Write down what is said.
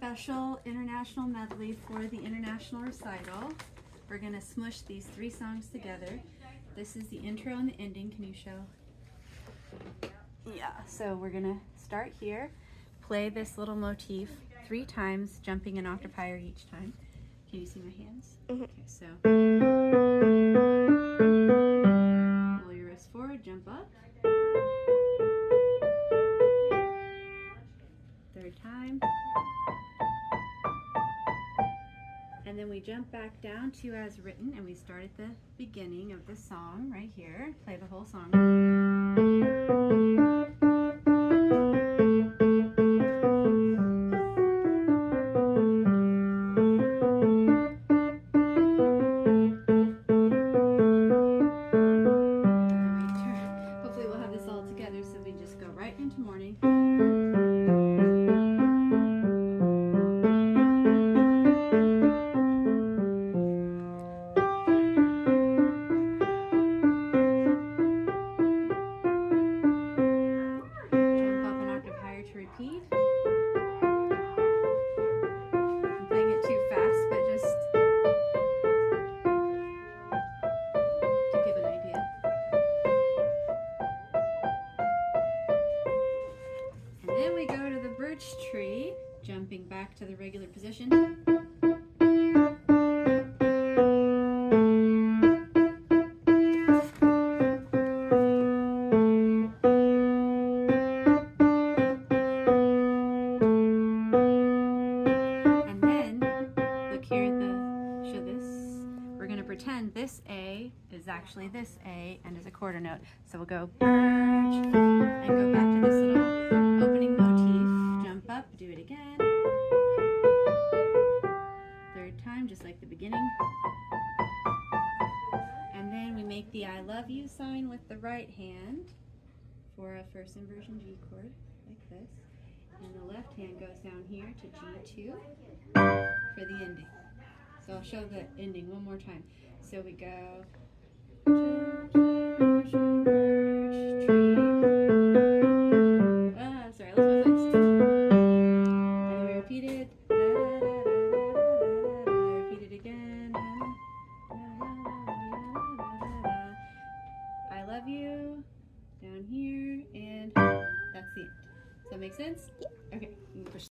special international medley for the international recital. We're going to smush these 3 songs together. This is the intro and the ending. Can you show? Yeah, so we're going to start here, play this little motif 3 times, jumping an octave higher each time. Can you see my hands? Mm-hmm. Okay, so roll your wrist forward, jump up. 3rd time. And then we jump back down to as written, and we start at the beginning of the song right here. Play the whole song. Hopefully we'll have this all together, so we just go right into morning. To repeat. I'm playing it too fast, but just to give an idea. And then we go to the birch tree, jumping back to the regular position. We're going to pretend this A is actually this A and is a quarter note. So we'll go birch and go back to this little opening motif. Jump up, do it again. 3rd time, just like the beginning. And then we make the I love you sign with the right hand for a first inversion G chord, like this. And the left hand goes down here to G2 for the ending. So I'll show the ending one more time. So we go birch tree. Sorry, I lost my place. And then we repeat it. And then we repeat it again. I love you down here, and that's the end. Does that make sense?